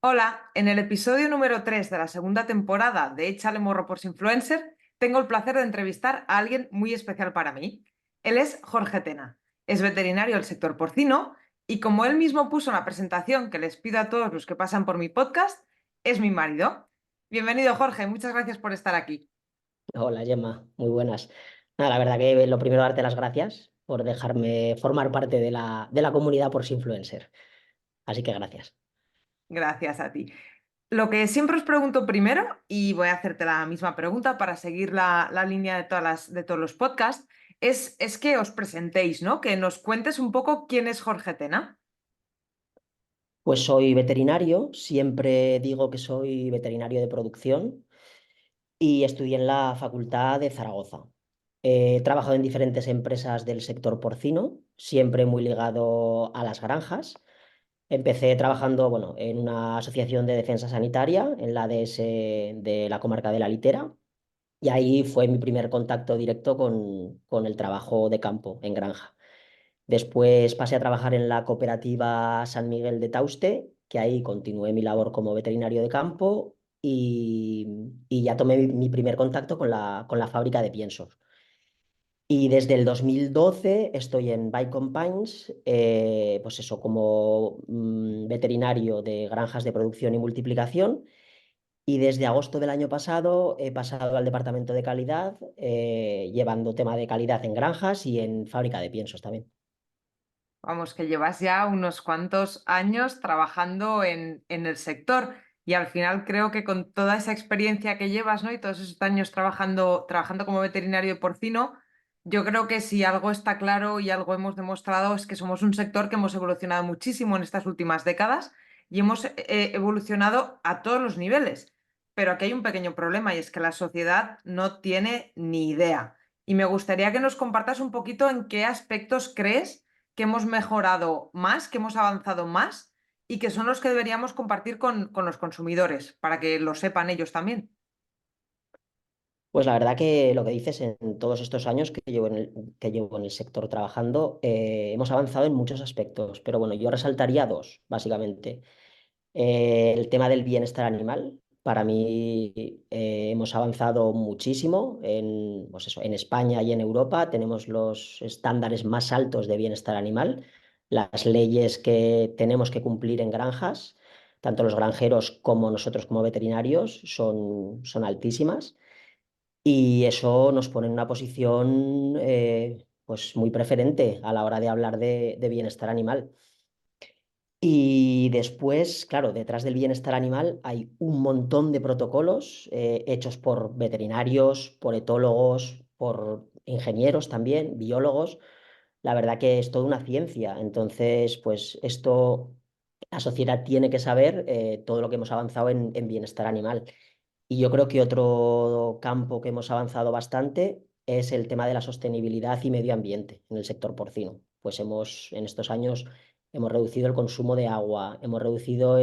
Hola, en el episodio número 3 de la segunda temporada de Échale Morro por Influencer, tengo el placer de entrevistar a alguien muy especial para mí. Él es Jorge Tena, es veterinario del sector porcino y como él mismo puso en la presentación que les pido a todos los que pasan por mi podcast, es mi marido. Bienvenido, Jorge, muchas gracias por estar aquí. Hola Gemma, muy buenas. Nada, la verdad que lo primero darte las gracias por dejarme formar parte de la comunidad por Influencer. Así que gracias. Gracias a ti. Lo que siempre os pregunto primero, y voy a hacerte la misma pregunta para seguir la línea de de todos los podcasts, es que os presentéis, ¿no? Que nos cuentes un poco quién es Jorge Tena. Pues soy veterinario, siempre digo que soy veterinario de producción y estudié en la Facultad de Zaragoza. He trabajado en diferentes empresas del sector porcino, siempre muy ligado a las granjas. Empecé trabajando, bueno, en una asociación de defensa sanitaria, en la ADS de la comarca de la Litera. Y ahí fue mi primer contacto directo con el trabajo de campo en granja. Después pasé a trabajar en la cooperativa San Miguel de Tauste, que ahí continué mi labor como veterinario de campo y ya tomé mi primer contacto con la fábrica de piensos. Y desde el 2012 estoy en Bicom Pines, pues eso, como veterinario de granjas de producción y multiplicación. Y desde agosto del año pasado he pasado al departamento de calidad, llevando tema de calidad en granjas y en fábrica de piensos también. Vamos, que llevas ya unos cuantos años trabajando en el sector y al final creo que con toda esa experiencia que llevas, ¿no? Y todos esos años trabajando como veterinario de porcino, yo creo que si algo está claro y algo hemos demostrado es que somos un sector que hemos evolucionado muchísimo en estas últimas décadas y hemos evolucionado a todos los niveles. Pero aquí hay un pequeño problema y es que la sociedad no tiene ni idea. Y me gustaría que nos compartas un poquito en qué aspectos crees que hemos mejorado más, que hemos avanzado más y que son los que deberíamos compartir con los consumidores para que lo sepan ellos también. Pues la verdad que lo que dices, en todos estos años que llevo en el sector trabajando, hemos avanzado en muchos aspectos, pero bueno, yo resaltaría dos, básicamente. El tema del bienestar animal. Para mí hemos avanzado muchísimo pues eso, en España y en Europa. Tenemos los estándares más altos de bienestar animal. Las leyes que tenemos que cumplir en granjas, tanto los granjeros como nosotros como veterinarios, son altísimas. Y eso nos pone en una posición pues muy preferente a la hora de hablar de bienestar animal. Y después, claro, detrás del bienestar animal hay un montón de protocolos hechos por veterinarios, por etólogos, por ingenieros también, biólogos. La verdad que es toda una ciencia. Entonces, pues esto, la sociedad tiene que saber todo lo que hemos avanzado en bienestar animal. Y yo creo que otro campo que hemos avanzado bastante es el tema de la sostenibilidad y medio ambiente en el sector porcino. Pues en estos años hemos reducido el consumo de agua, hemos reducido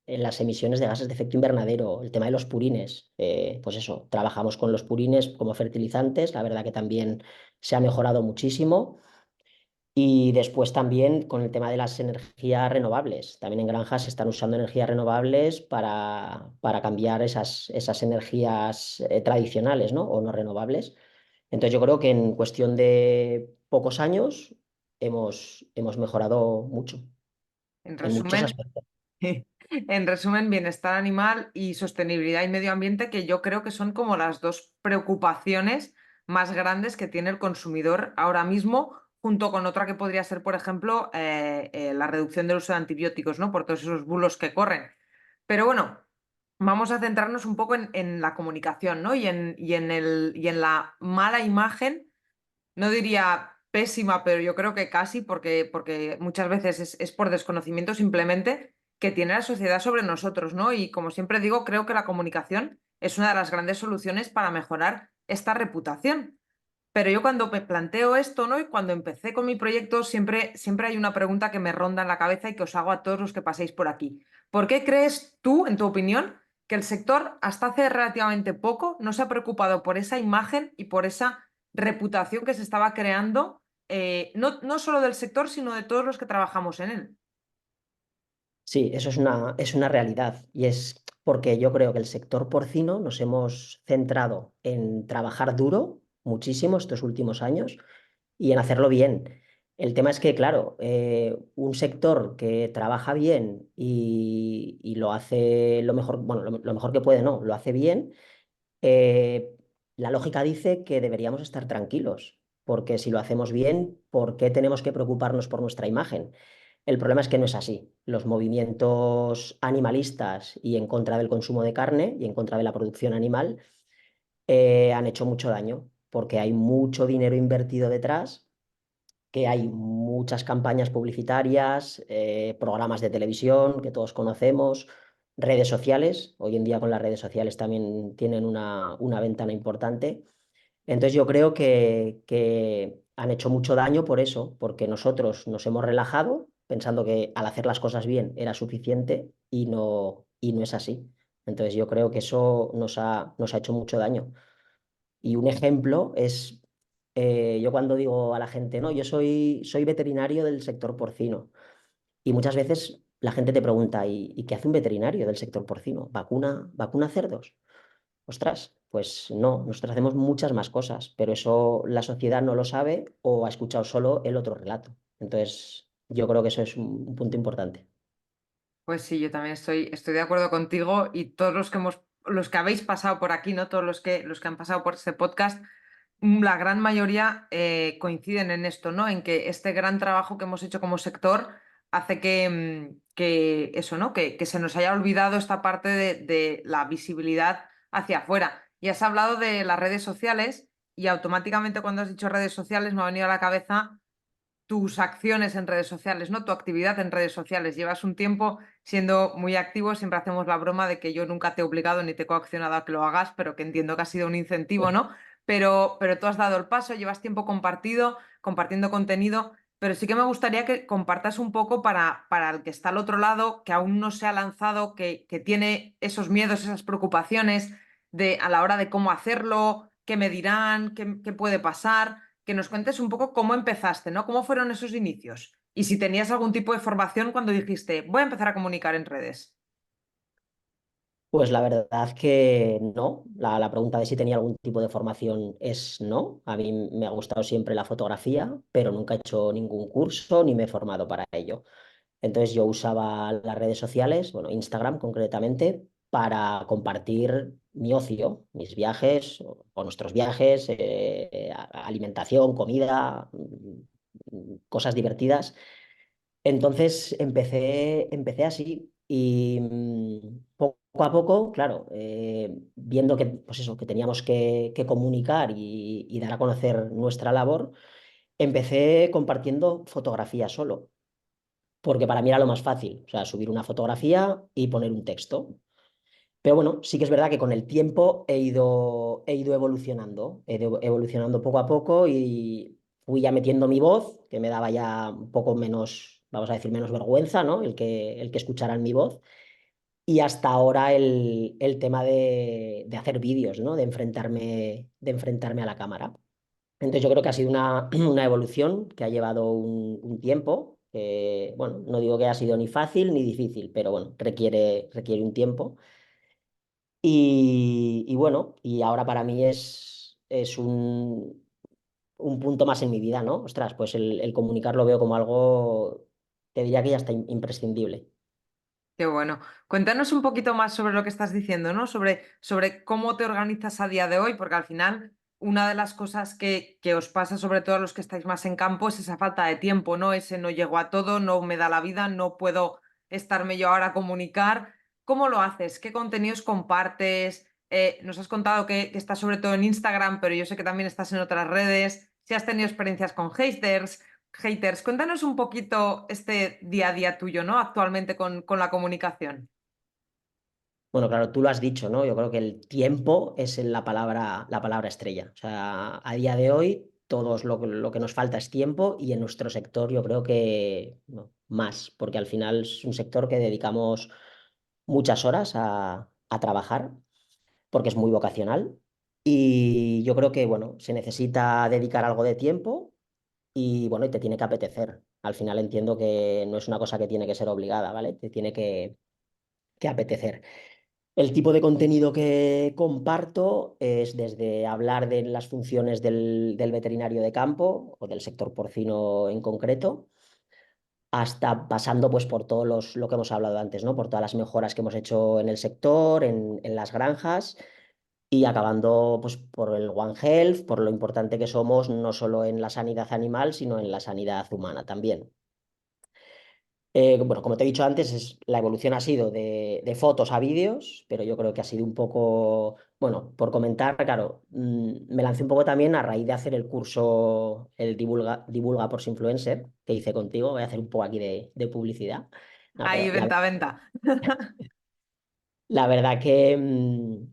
las emisiones de gases de efecto invernadero, el tema de los purines. Pues eso, trabajamos con los purines como fertilizantes, la verdad que también se ha mejorado muchísimo. Y después también con el tema de las energías renovables. También en granjas se están usando energías renovables para cambiar esas energías tradicionales, ¿no? O no renovables. Entonces yo creo que en cuestión de pocos años hemos mejorado mucho En en muchos resumen, aspectos. en resumen, bienestar animal y sostenibilidad y medio ambiente, que yo creo que son como las dos preocupaciones más grandes que tiene el consumidor ahora mismo, junto con otra que podría ser, por ejemplo, la reducción del uso de antibióticos, ¿no? Por todos esos bulos que corren. Pero bueno, vamos a centrarnos un poco en la comunicación, ¿no? Y en la mala imagen, no diría pésima, pero yo creo que casi, porque muchas veces es por desconocimiento simplemente que tiene la sociedad sobre nosotros, ¿no? Y como siempre digo, creo que la comunicación es una de las grandes soluciones para mejorar esta reputación. Pero yo cuando me planteo esto, ¿no? Y cuando empecé con mi proyecto, siempre hay una pregunta que me ronda en la cabeza y que os hago a todos los que paséis por aquí. ¿Por qué crees tú, en tu opinión, que el sector hasta hace relativamente poco no se ha preocupado por esa imagen y por esa reputación que se estaba creando, no solo del sector, sino de todos los que trabajamos en él? Sí, eso es una realidad y es porque yo creo que el sector porcino nos hemos centrado en trabajar duro muchísimo estos últimos años y en hacerlo bien. El tema es que, claro, un sector que trabaja bien y lo hace lo mejor, bueno, lo mejor que puede, no, lo hace bien, eh, la lógica dice que deberíamos estar tranquilos, porque si lo hacemos bien, ¿por qué tenemos que preocuparnos por nuestra imagen? El problema es que no es así. Los movimientos animalistas y en contra del consumo de carne y en contra de la producción animal han hecho mucho daño, porque hay mucho dinero invertido detrás, que hay muchas campañas publicitarias, programas de televisión que todos conocemos, redes sociales. Hoy en día con las redes sociales también tienen una ventana importante. Entonces yo creo que han hecho mucho daño por eso, porque nosotros nos hemos relajado pensando que al hacer las cosas bien era suficiente y no es así. Entonces yo creo que eso nos ha hecho mucho daño. Y un ejemplo es, yo cuando digo a la gente, no, soy veterinario del sector porcino. Y muchas veces la gente te pregunta, ¿y qué hace un veterinario del sector porcino? ¿Vacuna cerdos? Ostras, pues no, nosotros hacemos muchas más cosas, pero eso la sociedad no lo sabe o ha escuchado solo el otro relato. Entonces, yo creo que eso es un punto importante. Pues sí, yo también estoy de acuerdo contigo y todos los que habéis pasado por aquí, ¿no? Todos los que han pasado por este podcast, la gran mayoría coinciden en esto, ¿no? En que este gran trabajo que hemos hecho como sector hace que eso, ¿no? Que se nos haya olvidado esta parte de la visibilidad hacia afuera. Y has hablado de las redes sociales y automáticamente cuando has dicho redes sociales me ha venido a la cabeza tus acciones en redes sociales, ¿no? Tu actividad en redes sociales. Llevas un tiempo siendo muy activo, siempre hacemos la broma de que yo nunca te he obligado ni te he coaccionado a que lo hagas, pero que entiendo que ha sido un incentivo, ¿no? Pero tú has dado el paso, llevas tiempo compartiendo contenido, pero sí que me gustaría que compartas un poco para el que está al otro lado, que aún no se ha lanzado, que tiene esos miedos, esas preocupaciones a la hora de cómo hacerlo, qué me dirán, qué puede pasar, que nos cuentes un poco cómo empezaste, ¿no? ¿Cómo fueron esos inicios? Y si tenías algún tipo de formación cuando dijiste, voy a empezar a comunicar en redes. Pues la verdad que no. La pregunta de si tenía algún tipo de formación es no. A mí me ha gustado siempre la fotografía, pero nunca he hecho ningún curso ni me he formado para ello. Entonces yo usaba las redes sociales, bueno, Instagram concretamente, para compartir mi ocio, mis viajes o nuestros viajes, alimentación, comida, cosas divertidas. Entonces empecé así y poco a poco, claro, viendo que, pues eso, que teníamos que comunicar y dar a conocer nuestra labor, empecé compartiendo fotografías solo porque para mí era lo más fácil, o sea, subir una fotografía y poner un texto. Pero bueno, sí que es verdad que con el tiempo he ido evolucionando, he ido evolucionando poco a poco y fui ya metiendo mi voz, que me daba ya un poco menos, vamos a decir, menos vergüenza, ¿no? El que escucharan mi voz. Y hasta ahora el tema de hacer vídeos, ¿no? De enfrentarme a la cámara. Entonces yo creo que ha sido una evolución que ha llevado un tiempo. Bueno, no digo que ha sido ni fácil ni difícil, pero bueno, requiere un tiempo. Y bueno, y ahora para mí es un punto más en mi vida, ¿no? Ostras, pues el comunicar lo veo como algo, te diría que ya está imprescindible. Qué bueno. Cuéntanos un poquito más sobre lo que estás diciendo, ¿no? Sobre cómo te organizas a día de hoy, porque al final una de las cosas que os pasa, sobre todo a los que estáis más en campo, es esa falta de tiempo, ¿no? Ese no llego a todo, no me da la vida, no puedo estarme yo ahora a comunicar. ¿Cómo lo haces? ¿Qué contenidos compartes? Nos has contado que estás sobre todo en Instagram, pero yo sé que también estás en otras redes. Si has tenido experiencias con haters, cuéntanos un poquito este día a día tuyo, ¿no? Actualmente con la comunicación. Bueno, claro, tú lo has dicho, ¿no? Yo creo que el tiempo es la palabra estrella. O sea, a día de hoy, todos lo que nos falta es tiempo y en nuestro sector yo creo que no, más, porque al final es un sector que dedicamos muchas horas a trabajar, porque es muy vocacional. Y yo creo que, bueno, se necesita dedicar algo de tiempo y bueno, y te tiene que apetecer. Al final entiendo que no es una cosa que tiene que ser obligada, ¿vale? Te tiene que apetecer. El tipo de contenido que comparto es desde hablar de las funciones del veterinario de campo o del sector porcino en concreto, hasta pasando pues por lo que hemos hablado antes, ¿no? Por todas las mejoras que hemos hecho en el sector, en las granjas y acabando pues por el One Health, por lo importante que somos no solo en la sanidad animal, sino en la sanidad humana también. Bueno, como te he dicho antes, la evolución ha sido de fotos a vídeos, pero yo creo que ha sido un poco, bueno, por comentar, claro, me lancé un poco también a raíz de hacer el curso, el Divulga por Influencer, que hice contigo. Voy a hacer un poco aquí de publicidad. No, Ahí, pero venta, venta. la verdad que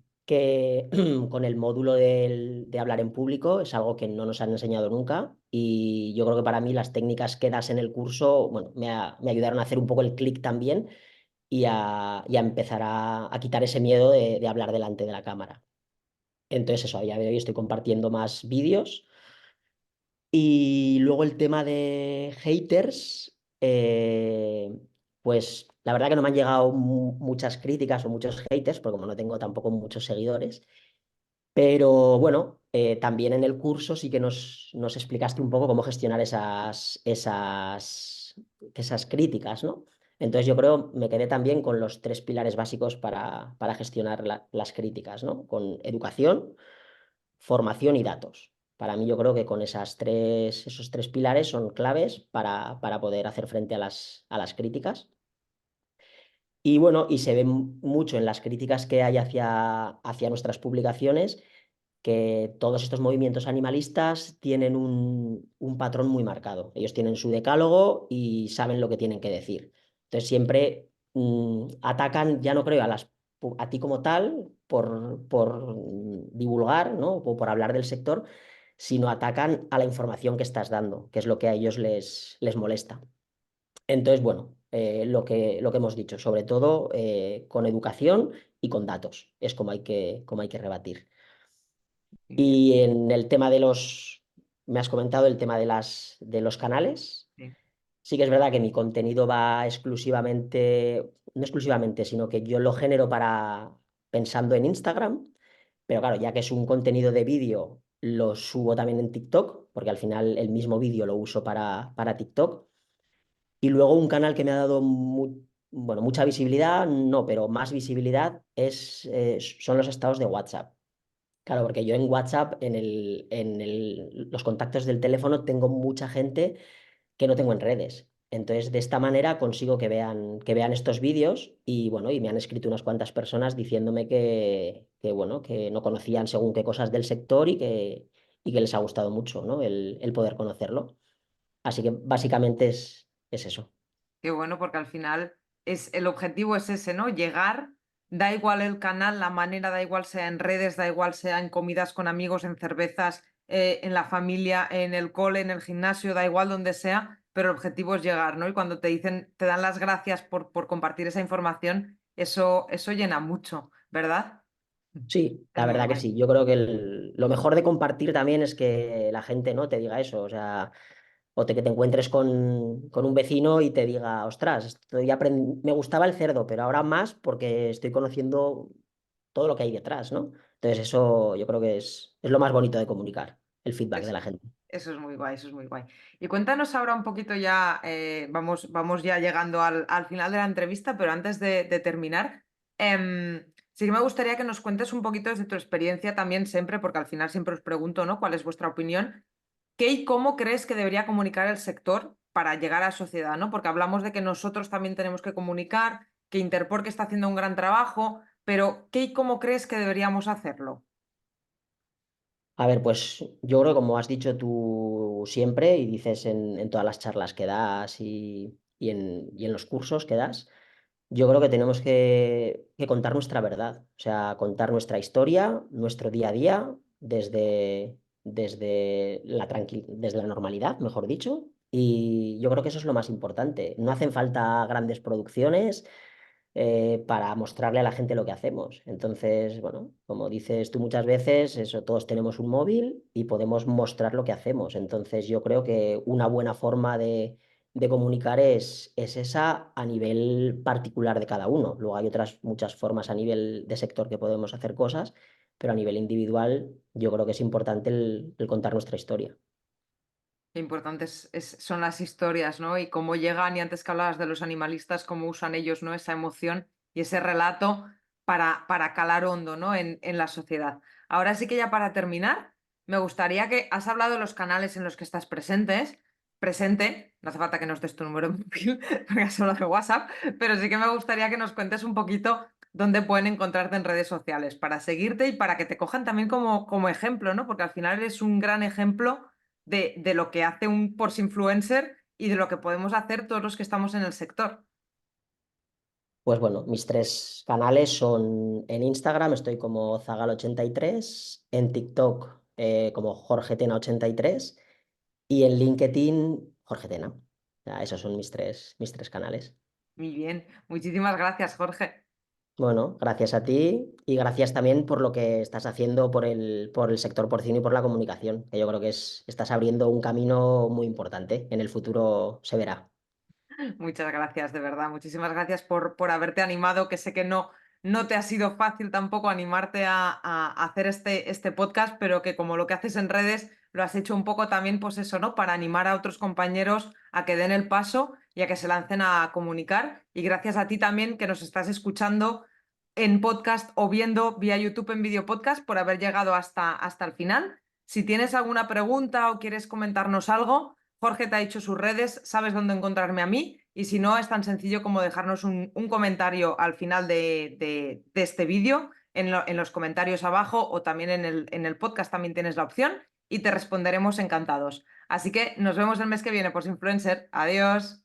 con el módulo de hablar en público es algo que no nos han enseñado nunca y yo creo que para mí las técnicas que das en el curso, bueno, me ayudaron a hacer un poco el clic también y a empezar a quitar ese miedo de hablar delante de la cámara. Entonces eso, a día de hoy estoy compartiendo más vídeos y luego el tema de haters, pues la verdad que no me han llegado muchas críticas o muchos haters, porque como no tengo tampoco muchos seguidores, pero bueno, también en el curso sí que nos explicaste un poco cómo gestionar esas críticas, ¿no? Entonces yo creo me quedé también con los tres pilares básicos para gestionar las críticas, ¿no? Con educación, formación y datos. Para mí yo creo que con esos tres pilares son claves para poder hacer frente a las críticas. Y bueno, y se ve mucho en las críticas que hay hacia nuestras publicaciones que todos estos movimientos animalistas tienen un patrón muy marcado. Ellos tienen su decálogo y saben lo que tienen que decir. Entonces siempre atacan, ya no creo a ti como tal, por divulgar, ¿no? O por hablar del sector, sino atacan a la información que estás dando, que es lo que a ellos les molesta. Entonces, bueno, lo que hemos dicho, sobre todo con educación y con datos, es como hay que rebatir. Muy bien, Y en el tema me has comentado el tema de los canales. sí. Sí que es verdad que mi contenido va exclusivamente, no exclusivamente, sino que yo lo genero pensando en Instagram, pero claro, ya que es un contenido de vídeo, lo subo también en TikTok, porque al final el mismo vídeo lo uso para TikTok. Y luego un canal que me ha dado bueno, mucha visibilidad, no, pero más visibilidad son los estados de WhatsApp. Claro, porque yo en WhatsApp, los contactos del teléfono, tengo mucha gente que no tengo en redes. Entonces, de esta manera consigo que vean estos vídeos y bueno, y me han escrito unas cuantas personas diciéndome bueno, que no conocían según qué cosas del sector y que les ha gustado mucho, ¿no? El poder conocerlo. Así que básicamente es eso. Qué bueno, porque al final el objetivo es ese, ¿no? Llegar, da igual el canal, la manera, da igual sea en redes, da igual sea en comidas con amigos, en cervezas, en la familia, en el cole, en el gimnasio, da igual donde sea, pero el objetivo es llegar, ¿no? Y cuando te dicen, te dan las gracias por compartir esa información, eso llena mucho, ¿verdad? Sí, Es la muy verdad que guay. sí. Yo creo que lo mejor de compartir también es que la gente no te diga eso. O sea, que te encuentres con un vecino y te diga, ostras, me gustaba el cerdo, pero ahora más porque estoy conociendo todo lo que hay detrás, ¿no? Entonces eso yo creo que es lo más bonito de comunicar, el feedback de Eso, la gente. eso es muy guay, eso es muy guay. Y cuéntanos ahora un poquito ya, vamos ya llegando al final de la entrevista, pero antes de terminar, sí que me gustaría que nos cuentes un poquito desde tu experiencia también siempre, porque al final siempre os pregunto, ¿no? ¿Cuál es vuestra opinión? ¿Qué y cómo crees que debería comunicar el sector para llegar a la sociedad, ¿no? Porque hablamos de que nosotros también tenemos que comunicar, que Interpork está haciendo un gran trabajo, pero ¿qué y cómo crees que deberíamos hacerlo? A ver, pues yo creo, como has dicho tú siempre y dices en todas las charlas que das y en los cursos que das, yo creo que tenemos que contar nuestra verdad, o sea, contar nuestra historia, nuestro día a día, desde la normalidad, mejor dicho. Y yo creo que eso es lo más importante. No hacen falta grandes producciones, para mostrarle a la gente lo que hacemos. Entonces, bueno, como dices tú muchas veces, eso, todos tenemos un móvil y podemos mostrar lo que hacemos. Entonces, yo creo que una buena forma de comunicar es esa a nivel particular de cada uno. Luego hay otras muchas formas a nivel de sector que podemos hacer cosas, pero a nivel individual yo creo que es importante el contar nuestra historia. Qué importantes son las historias, ¿no? Y cómo llegan, y antes que hablabas de los animalistas, cómo usan ellos, ¿no? Esa emoción y ese relato para calar hondo, ¿no? En la sociedad. Ahora sí que ya para terminar, me gustaría que has hablado de los canales en los que estás presente, no hace falta que nos des tu número de móvil, porque has hablado de WhatsApp, pero sí que me gustaría que nos cuentes un poquito dónde pueden encontrarte en redes sociales para seguirte y para que te cojan también como ejemplo, ¿no? Porque al final eres un gran ejemplo de lo que hace un Porsche influencer y de lo que podemos hacer todos los que estamos en el sector. Pues bueno, mis tres canales son en Instagram, estoy como Zagal83, en TikTok como JorgeTena83 y en LinkedIn Jorge Tena. O sea, esos son mis tres canales. Muy bien, muchísimas gracias, Jorge. Bueno, gracias a ti y gracias también por lo que estás haciendo por el sector porcino y por la comunicación, que yo creo que estás abriendo un camino muy importante. En el futuro se verá. Muchas gracias, de verdad. Muchísimas gracias por haberte animado, que sé que no te ha sido fácil tampoco animarte a hacer este podcast, pero que como lo que haces en redes, lo has hecho un poco también, pues eso, ¿no? Para animar a otros compañeros a que den el paso y a que se lancen a comunicar. Y gracias a ti también que nos estás escuchando en podcast o viendo vía YouTube en video podcast por haber llegado hasta el final. Si tienes alguna pregunta o quieres comentarnos algo, Jorge te ha dicho sus redes, sabes dónde encontrarme a mí y si no, es tan sencillo como dejarnos un comentario al final de este vídeo, en los comentarios abajo o también en el podcast también tienes la opción y te responderemos encantados. Así que nos vemos el mes que viene, pues influencer. Adiós.